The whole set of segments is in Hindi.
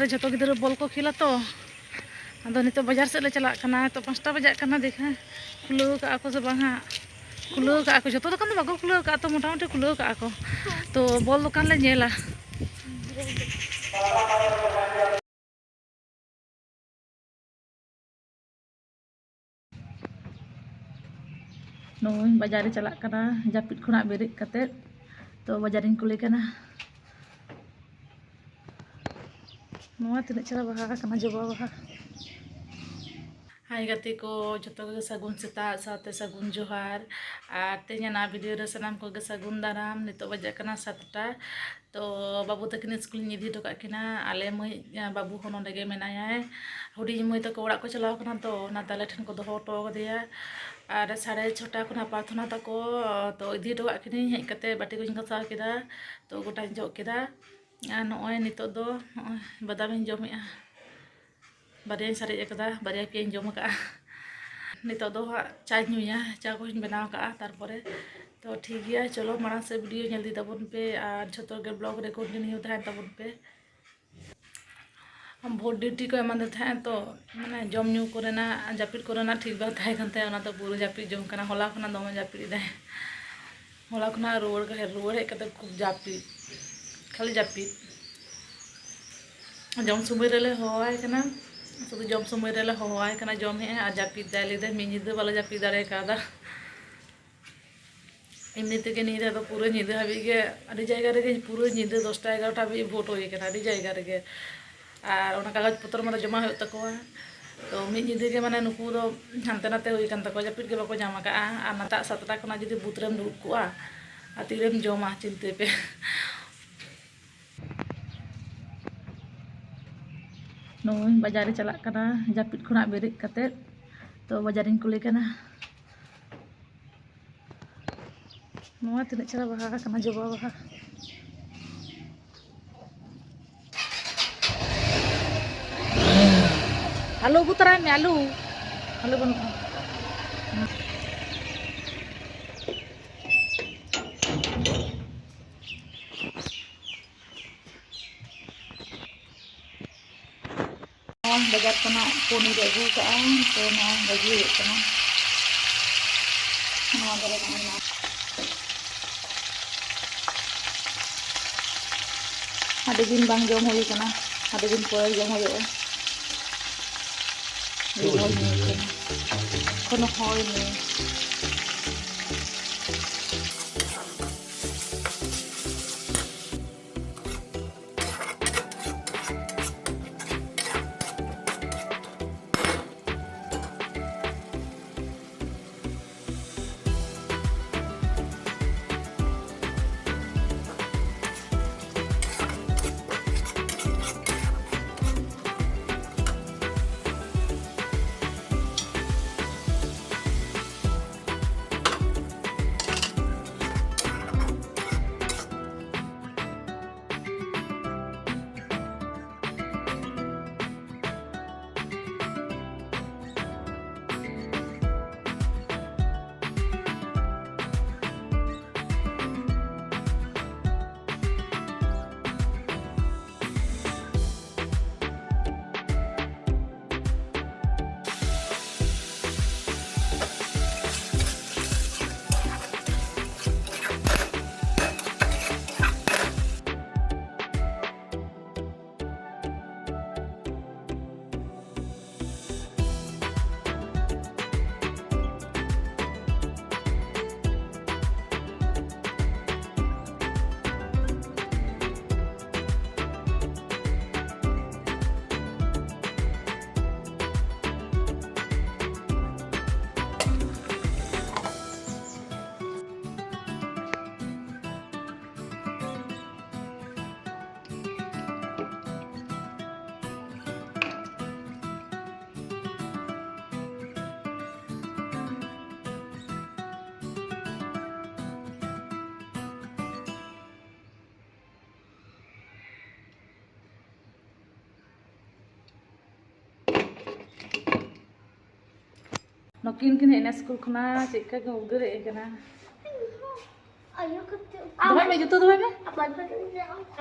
ᱱᱚᱛᱮ ᱡᱚᱛᱚ ᱜᱤᱫᱽᱨᱟᱹ बॉल को खेला तो अदो नितो बाजार से ले चला कना तो 5टा बजाक कना देखा खुलाव का को से बांगा खुलाव का को जतो दुकान बाको खुलाव का तो मोटामोटी खुलाव का को तो बॉल दुकान ले नेला नोई बाजार चला कना जापिद खुना बेरिक कते तो बाजारिन कुली कना नोआ तिना चला बहा कना जबा बहा हाय गति को जो सगुन सेता साथे सगुन जोहार और तेना वीडियो रे सनाम को सगुन दाराम नितो बजाकना 7टा तो बाबू तकिन स्कूल इदी टोका किना आले मई बाबू हो नोंडे गे मेनाया हुडी मई तक ओड़ा को चलाव कना तो ना ताले ठन को दोहो टो गदिया और 6:30 खुना प्रार्थना तको तो इदी टोका किनी हेज कते बाटी को गसा केदा तो गोटा जो केदा नोय नितो दो बादाम जमिया बारिया सारे एकदा बारिया पे जम का नितो दो चा नुया चा को बनाव का तारपरे तो ठीक गया चलो माड़ा से वीडियो नेल दी तबन पे और झतो के ब्लॉग रे कंटिन्यू थाय तबन पे हम भोट ड्यूटी को एमान था तो माने जम न्यू करना जापिद करना ठीक बा थाय कनते ओना तो पूरा जापिद जम कना होला खना दम जापिद दे होला खना रोड हे कते खूब जापिद खाली जापिद जम सुबह रे होय कना शुद्ध जम समय रे हवाय कना जम हे आ जापिद दाले दे मिनिद वाला जापिद दारे कादा इमनी तेगे नीरे तो पूरा निदे हाबी गे अडी जायगा रे पूरा निदे 10टा 11टा भी भोट होय कना अडी जायगा रे और ओना कागज पत्र माने जमा हो तकोवा तो मिद निदे गे माने नुकु दो हानते नाते होय कान तको जापिद गे बाको जामा का आ नाता 7टा खना जदी बुतरेम दुक कोआ आ तिरेम जमा चिंते पे नोई बाजार चला कना जापिद खुना बेरिक कते तो बाजारिन कुली कना नोआ तिना चला बहा कना जबा बहा आलू बुतरा में आलू बन बाजार कना पनीर अगू का तो ना बजी कना ना बरे कना आदि दिन बांग जम होय कना आदि दिन पर जम होय कोनो होय ने नकिन किन हेना स्कूल खना चेका के उधर ए कना आयो कते दवाई में जूतो दवाई में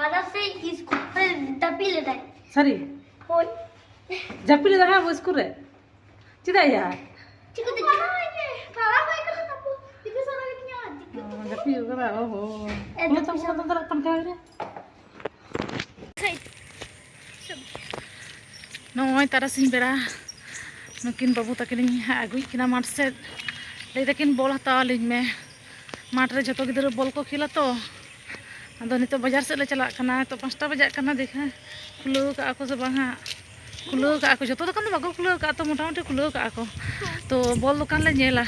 आधा से स्कूल पे डबी ले जाए Sari. Hoi. Japil dah ha school re. Cida ya. Chico de chico. Fala vai que eu tô. Tipo só na minha hora. Japil kan. Oh. Kalau tak pan kau. Noy tarasin bera. Nukin babu takin agui kina mat se. Lei takin bol hataw lin me. Mat re joto gidro bol ko khela to. Ado nito baजार से ले चला खाना तो 5टा बजे खाना देखा खुलो का ako से बाहा खुलो का ako जतो दुकान बागो खुलो का तो मोटामोटी खुलो का ako तो बॉल दुकान ले नेला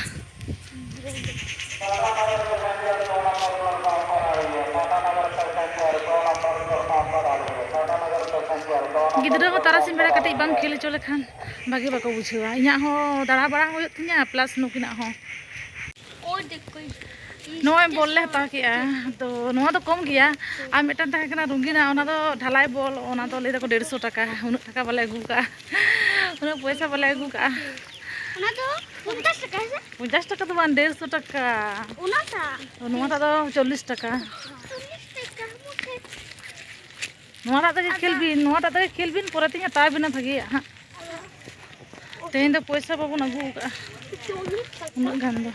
गिद्रा को तारासिन बेरा कटि बाम खेल चले खान बागे बाको बुझेवा इया हो दाड़ा बड़ा होय तिया प्लस नुकिना हो और देखो नोय बॉल ले हता के तो नोआ तो कम गया आ मेटन था कना रुंगिना ओना तो ढलाई बॉल ओना तो ले दको 150 टाका उन टाका वाला अगु का उन पैसा वाला अगु का ओना तो 50 টাকা আছে 50 টাকা तो 150 টাকা ओना ता नोआ तो 40 টাকা 40 টাকা मुखे नोआ ता खेल बिन परे तिया ता बिना भागी हां तेन तो पैसा बाबू अगु का 40 उन गान दो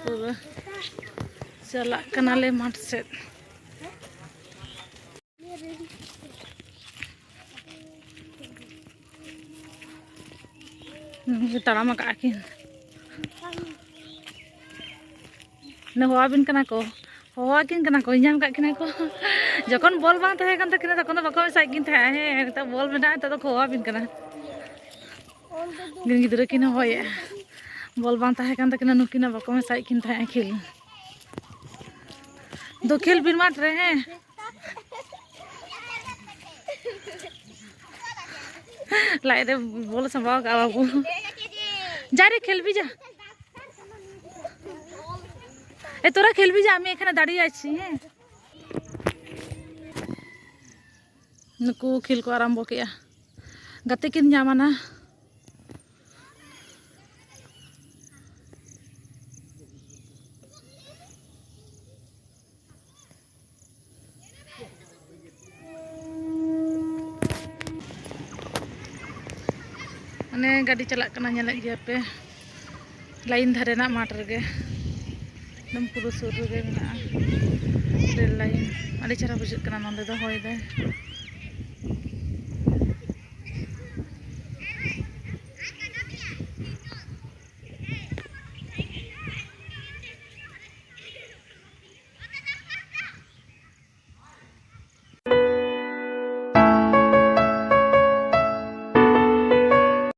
पूरा चला कनाले माठ से तारामा का आकिन न होआबिन कना को होआकिन कना को इनाम का किना को जखन बॉल बांग थाहे कन तकिन तखन बको साइकिन थाहे हे त बॉल में ना त होआबिन कना गिन गिदरा किन होया बॉल बांग थाहे कन तकिन नुकिना बको में साइकिन थाहे खेल दो खेल बिन माट रहे हैं लाई रे बोल संभाव का बाबू जा रे खेल भी जा ए तोरा खेल भी जा আমি এখানে দাঁড়িয়ে আছি হ্যাঁ নুকু খেল को आरंभ किया गाते किन जामाना अने गाड़ी चला कना नेले गया पे लाइन धारे ना माठ रगे एकदम पूरा सुर रगे मेना रेल लाइन अड़ी चरा बुझे कना नंदे दो होय दे